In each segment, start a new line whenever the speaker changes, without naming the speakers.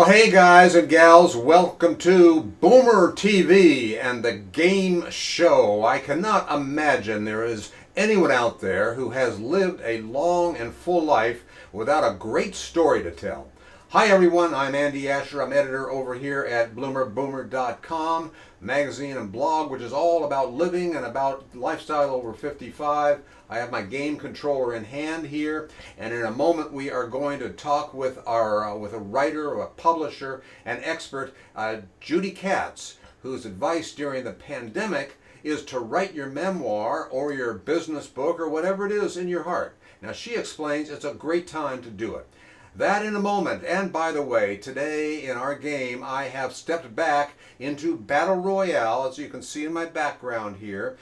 Well, hey guys and gals, welcome to Boomer TV and the Game Show. I cannot imagine there is anyone out there who has lived a long and full life without a great story to tell. Hi everyone, I'm Andy Asher. I'm editor over here at bloomerboomer.com, magazine and blog, which is all about living and about lifestyle over 55. I have my game controller in hand here, and in a moment we are going to talk with with a writer, a publisher, an expert, Judy Katz, whose advice during the pandemic is to write your memoir or your business book or whatever it is in your heart. Now she explains it's a great time to do it. That in a moment. And by the way, today in our game, I have stepped back into Battle Royale, as you can see in my background here.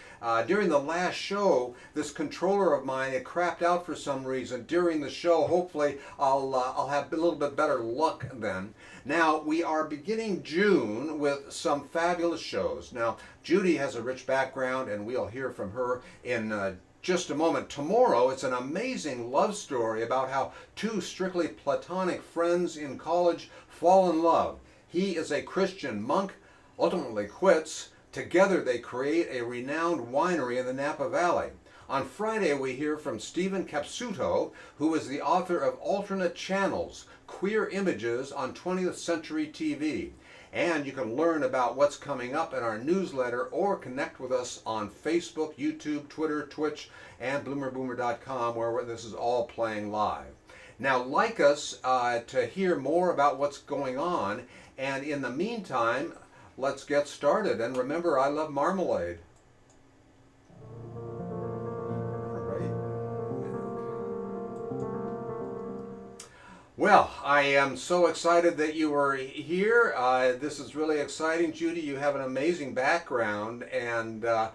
During the last show, this controller of mine, it crapped out for some reason. During the show, hopefully, I'll have a little bit better luck then. Now, we are beginning June with some fabulous shows. Now, Judy has a rich background, and we'll hear from her in just a moment. Tomorrow, it's an amazing love story about how two strictly platonic friends in college fall in love. He is a Christian monk, ultimately quits. Together, they create a renowned winery in the Napa Valley. On Friday, we hear from Stephen Capsuto, who is the author of Alternate Channels, Queer Images on 20th Century TV. And you can learn about what's coming up in our newsletter or connect with us on Facebook, YouTube, Twitter, Twitch, and bloomerboomer.com, where this is all playing live. Now, like us to hear more about what's going on. And in the meantime, let's get started. And remember, I love marmalade. Well, I am so excited that you are here. This is really exciting, Judy. You have an amazing background, and let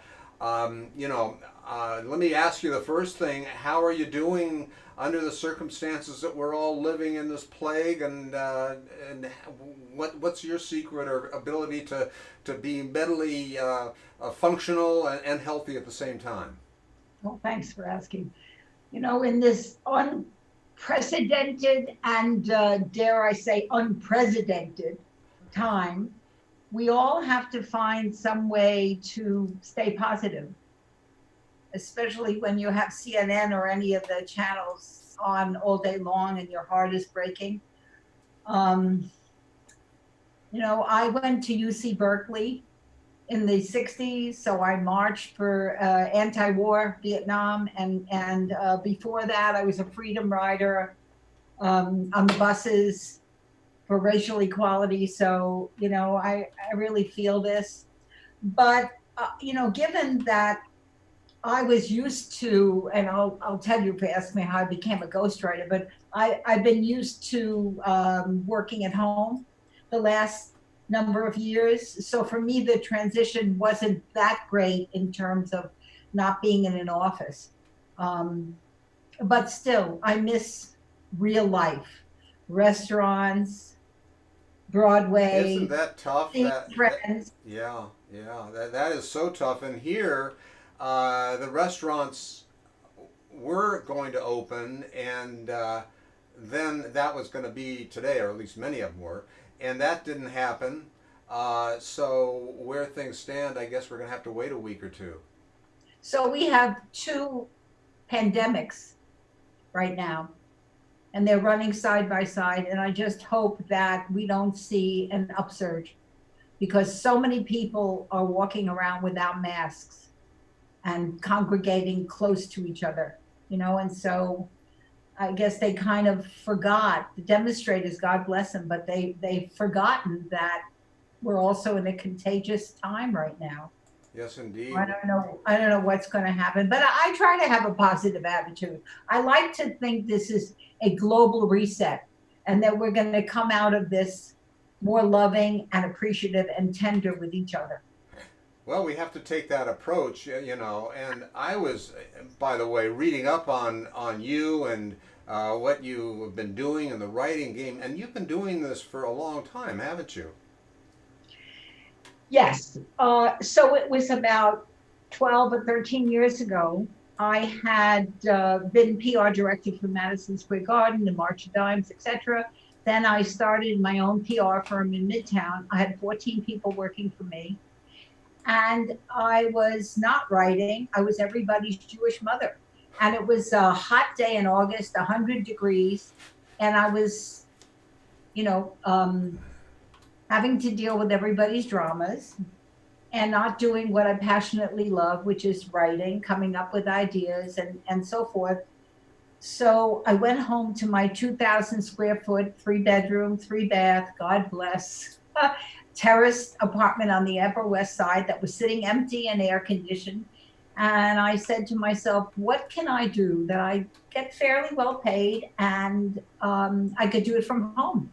me ask you the first thing: how are you doing under the circumstances that we're all living in this plague? And what's your secret or ability to be mentally functional and healthy at the same time?
Well, thanks for asking. In this unprecedented and, dare I say, unprecedented time, we all have to find some way to stay positive, especially when you have CNN or any of the channels on all day long and your heart is breaking. Um, I went to UC Berkeley in the 60s, so I marched for anti-war Vietnam, and before that I was a freedom rider on the buses for racial equality. So I really feel this, but given that I was used to, and I'll tell you if you ask me how I became a ghostwriter, but I've been used to working at home the last number of years. So for me, the transition wasn't that great in terms of not being in an office. But still, I miss real life, restaurants,
Isn't
Broadway,
that tough?
seeing friends.
Yeah, that is so tough. And here, the restaurants were going to open, and then that was going to be today, or at least many of them were, and that didn't happen. So where things stand, I guess we're going to have to wait a week or two.
So we have two pandemics right now, and they're running side by side. And I just hope that we don't see an upsurge, because so many people are walking around without masks and congregating close to each other, and so I guess they kind of forgot, the demonstrators, God bless them, but they've forgotten that we're also in a contagious time right now.
Yes, indeed.
I don't know what's going to happen, but I try to have a positive attitude. I like to think this is a global reset, and that we're going to come out of this more loving and appreciative and tender with each other.
Well, we have to take that approach, And I was, by the way, reading up on you and what you have been doing in the writing game, and you've been doing this for a long time, haven't you?
Yes. So it was about 12 or 13 years ago. I had been PR director for Madison Square Garden, the March of Dimes, etc. Then I started my own PR firm in Midtown. I had 14 people working for me. And I was not writing. I was everybody's Jewish mother. And it was a hot day in August, 100 degrees. And I was, you know, having to deal with everybody's dramas and not doing what I passionately love, which is writing, coming up with ideas and so forth. So I went home to my 2,000 square foot, 3 bedroom, 3 bath, God bless, terraced apartment on the Upper West Side that was sitting empty and air conditioned. And I said to myself, what can I do that I get fairly well paid and I could do it from home?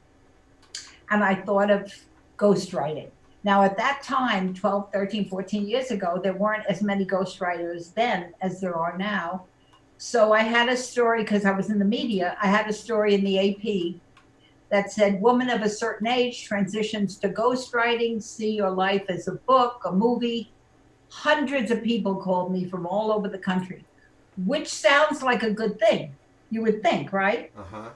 And I thought of ghostwriting. Now, at that time, 12, 13, 14 years ago, there weren't as many ghostwriters then as there are now. So I had a story, because I was in the media, I had a story in the AP that said, woman of a certain age transitions to ghostwriting, see your life as a book, a movie. Hundreds of people called me from all over the country, which sounds like a good thing, you would think, right?
Uh-huh.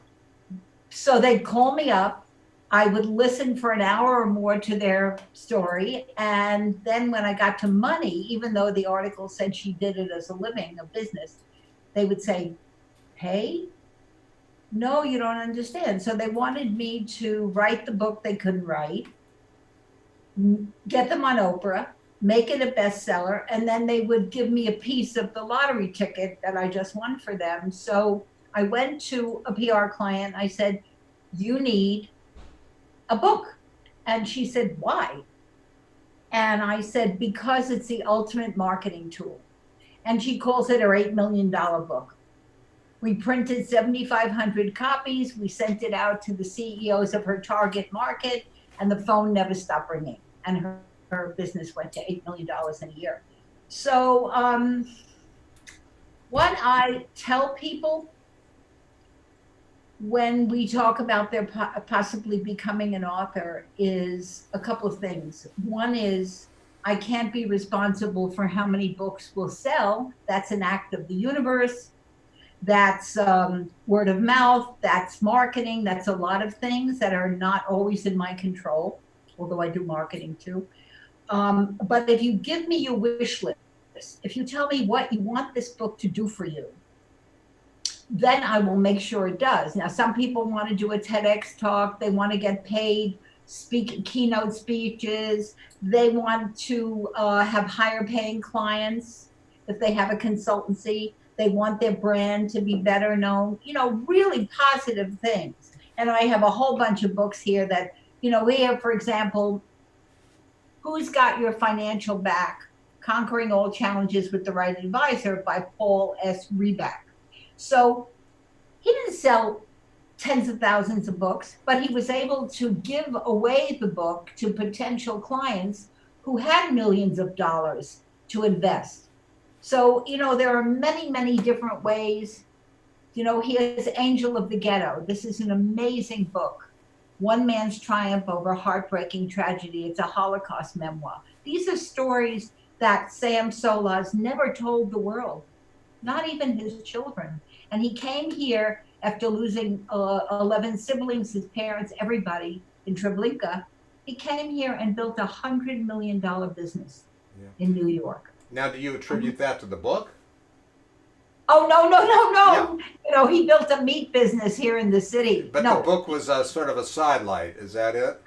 So they'd call me up. I would listen for an hour or more to their story. And then when I got to money, even though the article said she did it as a living, a business, they would say, pay? No, you don't understand. So they wanted me to write the book they couldn't write, get them on Oprah, make it a bestseller, and then they would give me a piece of the lottery ticket that I just won for them. So I went to a PR client. I said, you need a book. And she said, why? And I said, because it's the ultimate marketing tool. And she calls it her $8 million book. We printed 7,500 copies. We sent it out to the CEOs of her target market, and the phone never stopped ringing. And her business went to $8 million in a year. So what I tell people when we talk about their possibly becoming an author is a couple of things. One is, I can't be responsible for how many books will sell. That's an act of the universe. That's word of mouth. That's marketing. That's a lot of things that are not always in my control, although I do marketing too. But if you give me your wish list, if you tell me what you want this book to do for you, then I will make sure it does. Now, some people want to do a TEDx talk. They want to get paid, speak keynote speeches. They want to have higher paying clients if they have a consultancy. They want their brand to be better known, really positive things. And I have a whole bunch of books here that, here, for example, Who's Got Your Financial Back? Conquering All Challenges with the Right Advisor by Paul S. Reback. So he didn't sell tens of thousands of books, but he was able to give away the book to potential clients who had millions of dollars to invest. So, there are many, many different ways. Here's Angel of the Ghetto. This is an amazing book. One man's triumph over heartbreaking tragedy. It's a Holocaust memoir. These are stories that Sam Solas never told the world, not even his children. And he came here after losing 11 siblings, his parents, everybody in Treblinka. He came here and built $100 million business in New York.
Now, do you attribute that to the book?
Oh, no. Yeah. He built a meat business here in the city.
But the book was sort of a sidelight. Is that it?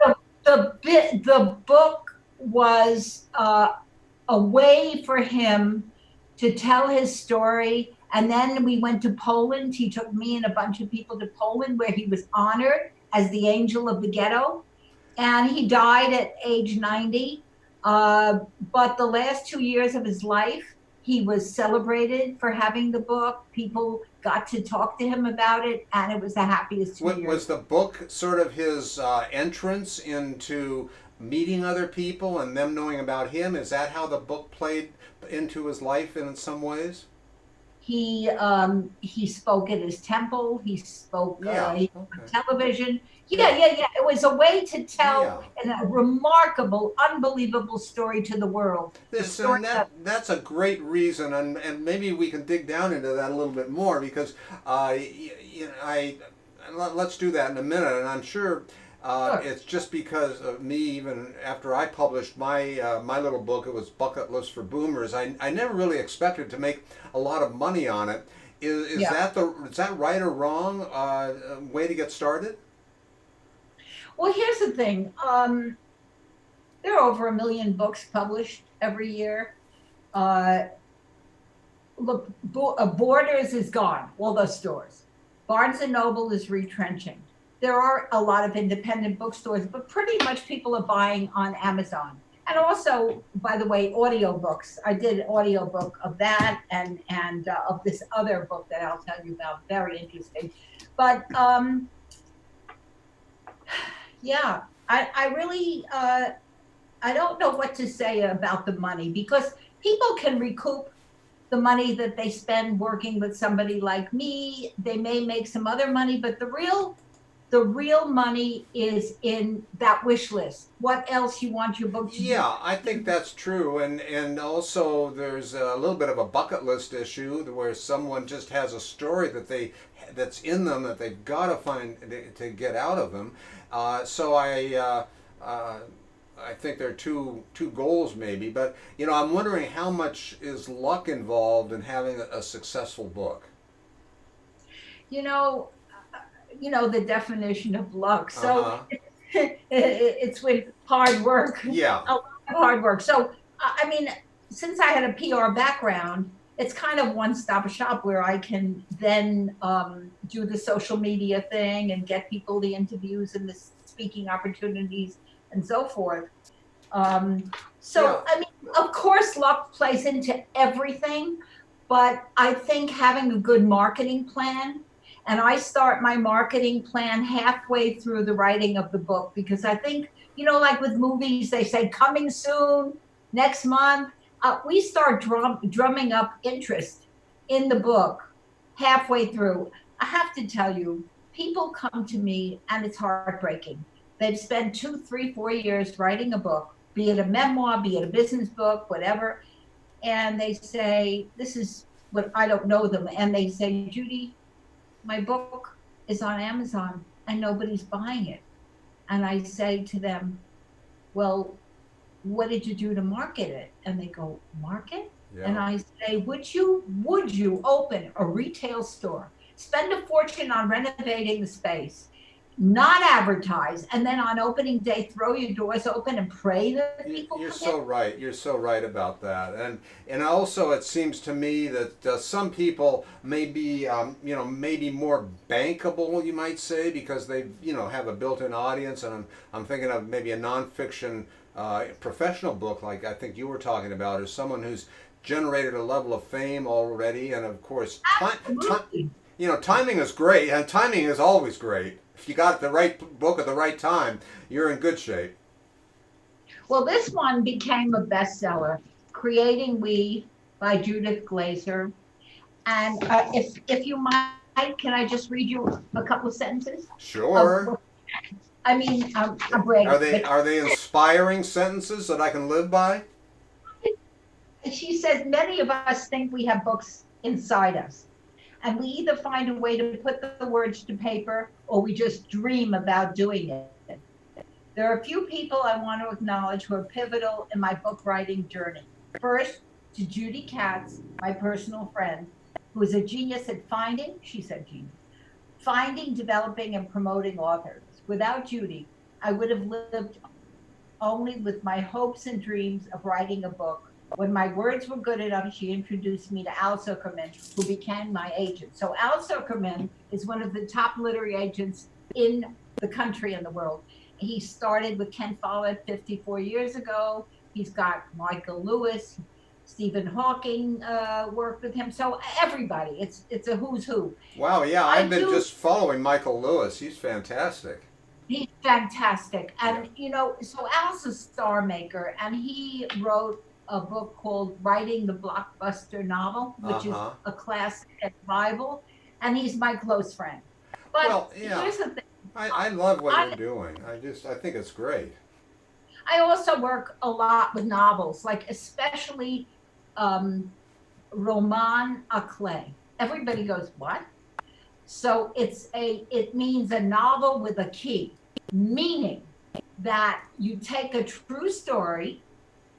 The book was a way for him to tell his story. And then we went to Poland. He took me and a bunch of people to Poland, where he was honored as the Angel of the Ghetto. And he died at age 90. But the last 2 years of his life, he was celebrated for having the book. People got to talk to him about it, and it was the happiest 2 years.
Was the book sort of his entrance into meeting other people and them knowing about him? Is that how the book played into his life in some ways?
He spoke at his temple. He spoke on television. Yeah. It was a way to tell a remarkable, unbelievable story to the world.
That's a great reason, and maybe we can dig down into that a little bit more, because I let's do that in a minute. And I'm sure
Sure.
it's just because of me. Even after I published my little book, it was Bucket List for Boomers. I never really expected to make a lot of money on it. Is
Yeah.
that right or wrong way to get started?
Well, here's the thing. There are over 1 million books published every year. Uh, Look, Borders is gone, all those stores. Barnes and Noble is retrenching. There are a lot of independent bookstores, but pretty much people are buying on Amazon. And also, by the way, audiobooks. I did an audiobook of that and of this other book that I'll tell you about. Very interesting. But yeah, I really I don't know what to say about the money because people can recoup the money that they spend working with somebody like me. They may make some other money, but the real money is in that wish list. What else you want your book to do?
Yeah, I think that's true, and also there's a little bit of a bucket list issue where someone just has a story that's in them that they've got to find to get out of them. So I think there are two goals maybe, but I'm wondering how much is luck involved in having a successful book.
You know, the definition of luck.
Uh
So
huh.
it's with hard work,
Yeah.
a lot of hard work. So I mean, since I had a PR background, it's kind of one-stop shop where I can then do the social media thing and get people the interviews and the speaking opportunities and so forth. Um,
Yeah.
so I mean, of course, luck plays into everything, but I think having a good marketing plan, and I start my marketing plan halfway through the writing of the book because I think, like with movies, they say coming soon, next month. We start drumming up interest in the book halfway through. I have to tell you, people come to me and it's heartbreaking. They've spent 2, 3, 4 years writing a book, be it a memoir, be it a business book, whatever, and they say, this is what I don't know them. And they say, Judy, my book is on Amazon and nobody's buying it. And I say to them, well, what did you do to market it? And they go, market? And
Yeah.
I say, would you open a retail store, spend a fortune on renovating the space, not advertise, and then on opening day throw your doors open and pray that people
You're
come in?
so right. You're so right about that. And also, it seems to me that some people may be, maybe more bankable, you might say, because they, have a built-in audience. And I'm thinking of maybe a nonfiction professional book, like I think you were talking about, is someone who's generated a level of fame already. And of course,
Absolutely.
timing is great, and timing is always great. If you got the right book at the right time, you're in good shape.
Well, this one became a bestseller, Creating We by Judith Glazer. And if you mind, can I just read you a couple of sentences?
Sure.
I mean, I'm bragging, but
Are they inspiring sentences that I can live by?
she says many of us think we have books inside us, and we either find a way to put the words to paper or we just dream about doing it. There are a few people I want to acknowledge who are pivotal in my book writing journey. First, to Judy Katz, my personal friend, who is a genius at she said genius, finding, developing, and promoting authors. Without Judy, I would have lived only with my hopes and dreams of writing a book. When my words were good enough, she introduced me to Al Zuckerman, who became my agent. So Al Zuckerman is one of the top literary agents in the country and the world. He started with Ken Follett 54 years ago. He's got Michael Lewis, Stephen Hawking worked with him. So everybody, it's a who's who.
Wow, yeah,
I
I've been
do.
just following Michael Lewis. He's fantastic.
He's fantastic.
Yeah.
And, so Al's a star maker, and he wrote a book called Writing the Blockbuster Novel,
Uh
which is
huh.
a classic and Bible. And he's my close friend. But
Well, yeah,
here's the thing.
I love what you're
I,
doing. I think it's great.
I also work a lot with novels, like especially um, Roman à clef. Everybody goes, what? So it means a novel with a key, meaning that you take a true story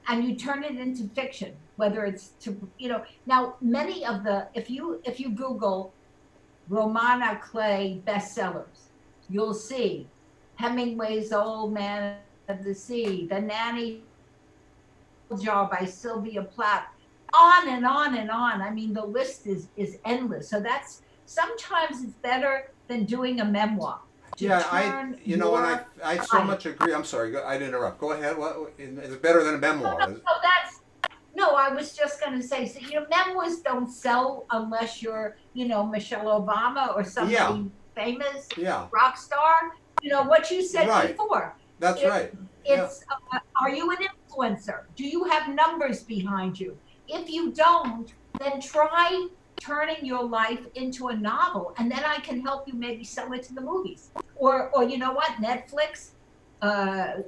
and you turn it into fiction, whether it's now many of the, if you Google Romana Clay bestsellers, you'll see Hemingway's Old Man of the Sea, The Nanny Jar by Sylvia Plath, on and on and on. I mean, the list is endless. So that's sometimes it's better than doing a memoir.
Yeah, I so much agree. I'm sorry, I'd interrupt. Go ahead. What is it better than a memoir?
No, I was just going to say, so, memoirs don't sell unless you're, Michelle Obama or somebody
Yeah.
famous,
Yeah.
rock star. What you said
Right.
before.
That's right.
It's, are you an influencer? Do you have numbers behind you? If you don't, then try turning your life into a novel, and then I can help you maybe sell it to the movies. Or you know what? Netflix,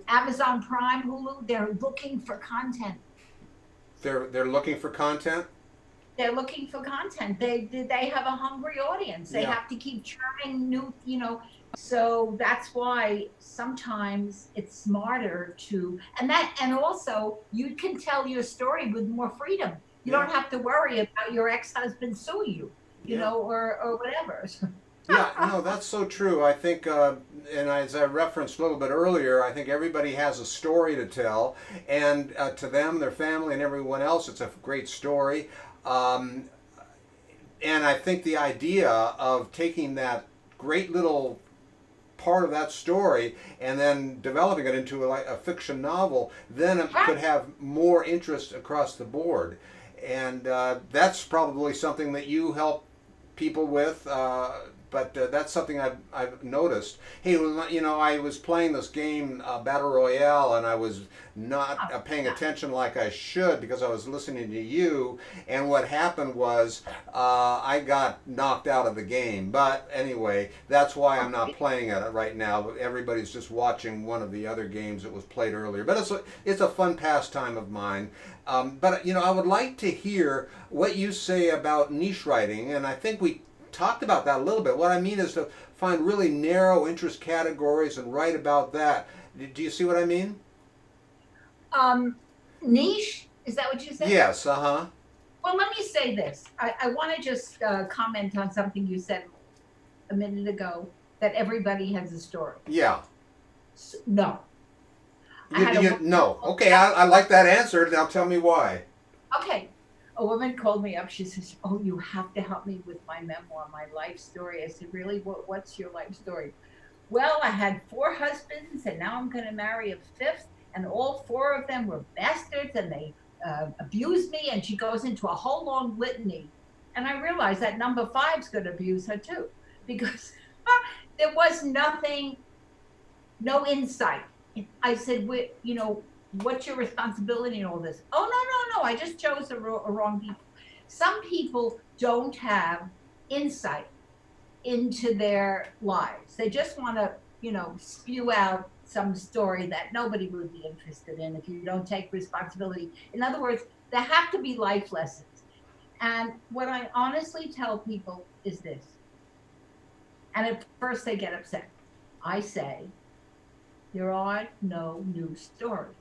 Amazon Prime, Hulu, they're looking for content.
They're looking for content.
They're looking for content. They have a hungry audience. They
Yeah.
have to keep churning new, so that's why sometimes it's smarter to, and also you can tell your story with more freedom. You
Yeah.
don't have to worry about your ex-husband suing you,
Yeah.
or whatever.
Yeah, no, that's so true. I think, and as I referenced a little bit earlier, I think everybody has a story to tell, and to them, their family, and everyone else, it's a great story. Um, and I think the idea of taking that great little part of that story and then developing it into a fiction novel, then it could have more interest across the board. And that's probably something that you help people with. But that's something I've noticed. Hey, I was playing this game, Battle Royale, and I was not paying attention like I should because I was listening to you. And what happened was I got knocked out of the game. But anyway, that's why I'm not playing it right now. Everybody's just watching one of the other games that was played earlier. But it's a fun pastime of mine. But I would like to hear what you say about niche writing, and I think we talked about that a little bit. What I mean is to find really narrow interest categories and write about that. Do you see what I mean?
Niche, is that what you said?
Yes.
Well, let me say this. I want to just comment on something you said a minute ago, that everybody has a story.
Yeah.
No.
No. Okay, I like that answer. Now tell me why.
Okay. A woman called me up. She says, "Oh, you have to help me with my memoir, my life story." I said, "Really? What's your life story?" "Well, I had 4 husbands, and now I'm going to marry a 5th, and all 4 of them were bastards, and they abused me." And she goes into a whole long litany. And I realized that number 5's going to abuse her too, because there was no insight. I said, "What's your responsibility in all this?" "Oh, no, I just chose the wrong people." Some people don't have insight into their lives. They just want to, spew out some story that nobody would be interested in if you don't take responsibility. In other words, there have to be life lessons. And what I honestly tell people is this, and at first they get upset. I say, there are no new stories.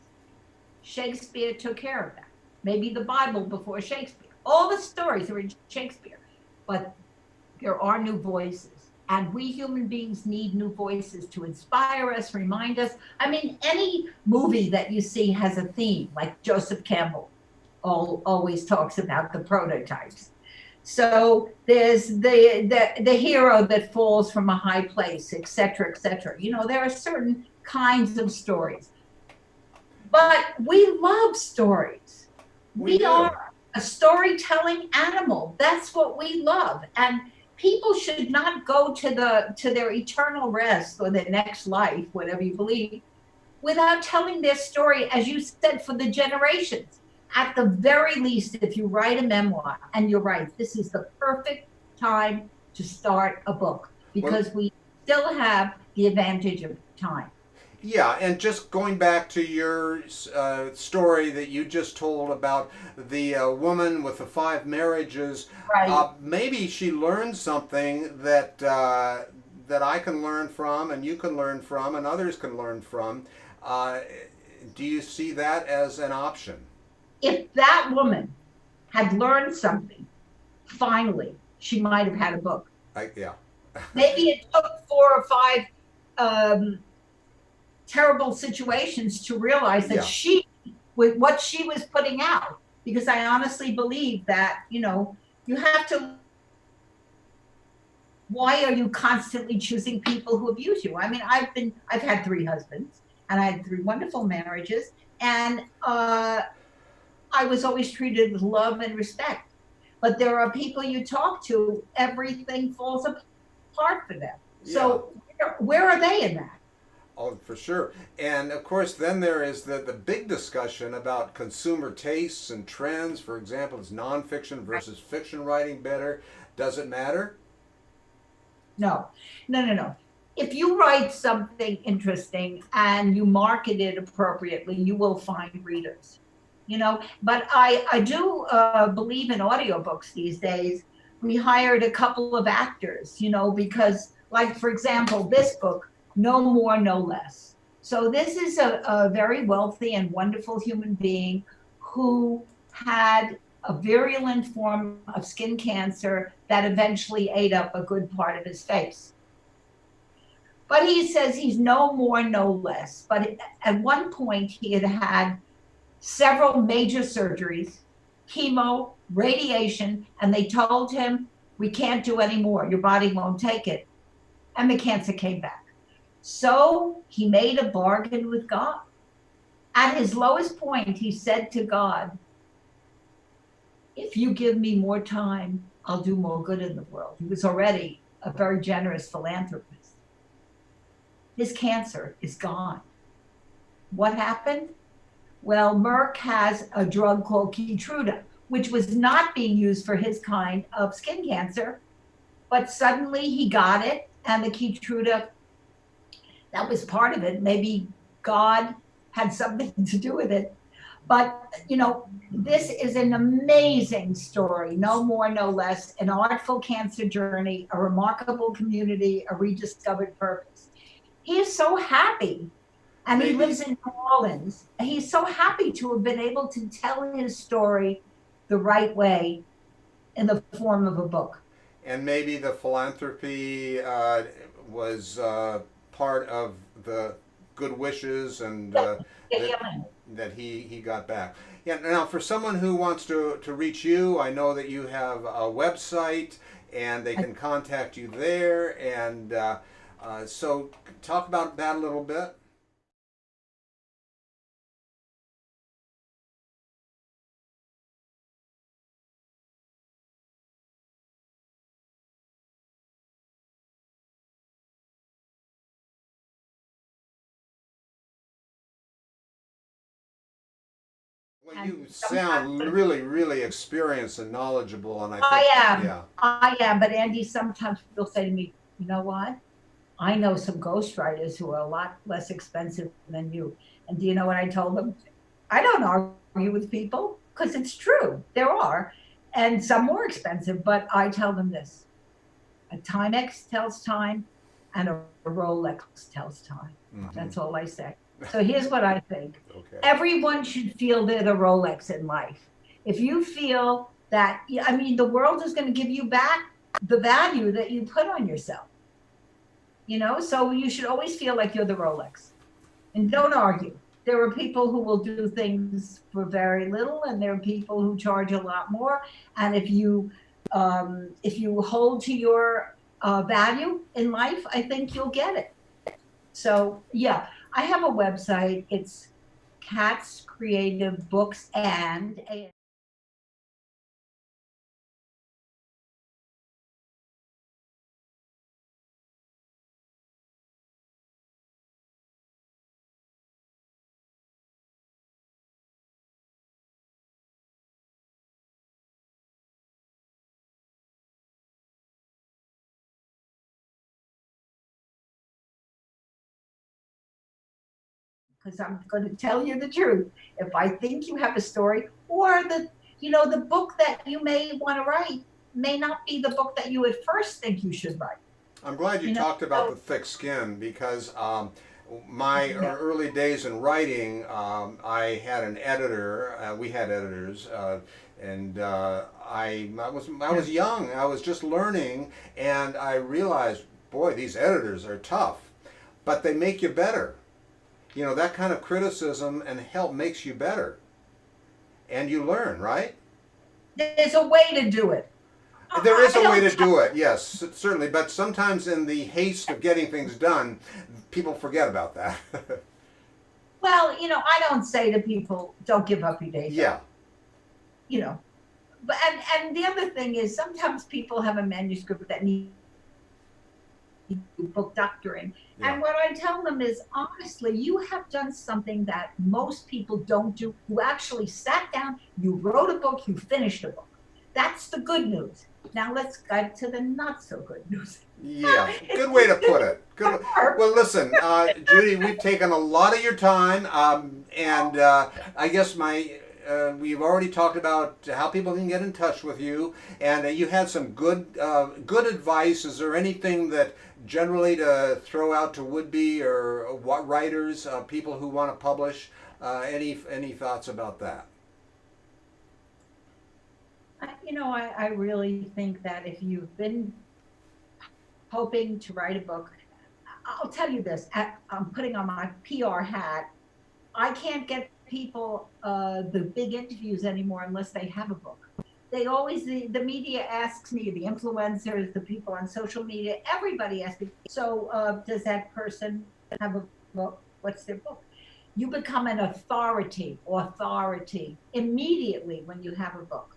Shakespeare took care of that. Maybe the Bible before Shakespeare. All the stories are in Shakespeare. But there are new voices. And we human beings need new voices to inspire us, remind us. I mean, any movie that you see has a theme, like Joseph Campbell always talks about the prototypes. So there's the hero that falls from a high place, et cetera, et cetera. There are certain kinds of stories. But we love stories. We are a storytelling animal. That's what we love. And people should not go to their eternal rest or their next life, whatever you believe, without telling their story, as you said, for the generations. At the very least, if you write a memoir, and you're right, this is the perfect time to start a book, because we still have the advantage of time.
Yeah, and just going back to your story that you just told about the woman with the five marriages,
Right.
maybe she learned something that that I can learn from, and you can learn from, and others can learn from. Uh, do you see that as an option?
If that woman had learned something, finally, she might have had a book.
Yeah,
Maybe it took 4 or 5 um, terrible situations to realize that
yeah,
she, with what she was putting out, because I honestly believe that, you have to. Why are you constantly choosing people who abuse you? I mean, I've had 3 husbands and I had 3 wonderful marriages, and I was always treated with love and respect. But there are people you talk to, everything falls apart for them.
yeah.
So where are they in that?
Oh, for sure. And of course, then there is the big discussion about consumer tastes and trends. For example, is nonfiction versus fiction writing better? Does it matter?
No, no, no, no. If you write something interesting and you market it appropriately, you will find readers. But I do believe in audiobooks these days. We hired a couple of actors, because, like, for example, this book, No More, No Less. So this is a very wealthy and wonderful human being who had a virulent form of skin cancer that eventually ate up a good part of his face. But he says he's no more, no less. But at one point, he had had several major surgeries, chemo, radiation, and they told him, we can't do any more. Your body won't take it. And the cancer came back. So he made a bargain with God. At his lowest point, he said to God, if you give me more time, I'll do more good in the world. He was already a very generous philanthropist. His cancer is gone. What happened? Well, Merck has a drug called Keytruda, which was not being used for his kind of skin cancer, but suddenly he got it, and the Keytruda, that was part of it. Maybe God had something to do with it. But, this is an amazing story, no more, no less, an artful cancer journey, a remarkable community, a rediscovered purpose. He is so happy, and he lives
Maybe,
in New Orleans. He's so happy to have been able to tell his story the right way in the form of a book.
and maybe the philanthropy was part of the good wishes and that that he got back. Yeah. Now, for someone who wants to reach you, I know that you have a website and they can contact you there. And so, talk about that a little bit. Well,
And
you sound
sometimes
really, really experienced and knowledgeable, and I think,
I am,
yeah,
I am. But Andy, sometimes people say to me, you know what? I know some ghostwriters who are a lot less expensive than you. And do you know what I told them? I don't argue with people because it's true. There are, and some more expensive, but I tell them this: a Timex tells time, and a Rolex tells time.
hmm,
That's all I say. So here's what I think:
okay.
everyone should feel they're the Rolex in life. If you feel that, I mean, the world is going to give you back the value that you put on yourself. So you should always feel like you're the Rolex, and don't argue. There are people who will do things for very little, and there are people who charge a lot more. And if you hold to your value in life, I think you'll get it. So yeah, I have a website. It's Cats Creative Books and because I'm going to tell you the truth. If I think you have a story, or the book that you may want to write may not be the book that you at first think you should write.
I'm glad you talked about the thick skin because my early days in writing, I had an editor. We had editors, and I was young. I was just learning, and I realized, boy, these editors are tough, but they make you better. You know, that kind of criticism and help makes you better, and you learn, right?
There's a way to do it.
There is a way to do it, yes, certainly. But sometimes in the haste of getting things done, people forget about that.
Well, I don't say to people, don't give up your day job.
Yeah.
But and the other thing is sometimes people have a manuscript that needs book doctoring.
Yeah.
And what I tell them is, honestly, you have done something that most people don't do. You actually sat down, you wrote a book, you finished a book. That's the good news. Now let's get to the not so good news.
Yeah, good way to put it. Good. Well, listen, Judy, we've taken a lot of your time, and I guess we've already talked about how people can get in touch with you, and you had some good advice. Is there anything that generally to throw out to would-be or writers, people who want to publish? Any thoughts about that?
I really think that if you've been hoping to write a book, I'll tell you this, I'm putting on my PR hat. I can't get people the big interviews anymore unless they have a book. They always, the media asks me, the influencers, the people on social media, everybody asks me, so does that person have a book? What's their book? You become an authority immediately when you have a book.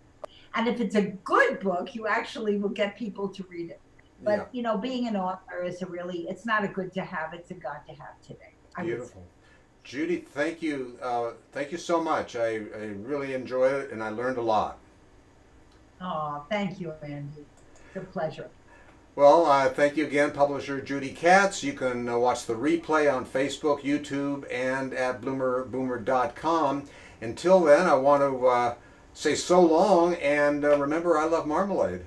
And if it's a good book, you actually will get people to read it. But, being an author is it's not a good to have, it's a got to have today.
Beautiful. Judy, thank you. Thank you so much. I really enjoyed it and I learned a lot.
Oh, thank you, Andy. It's a pleasure.
Well, thank you again, publisher Judy Katz. You can watch the replay on Facebook, YouTube, and at bloomerboomer.com. Until then, I want to say so long, and remember, I love marmalade.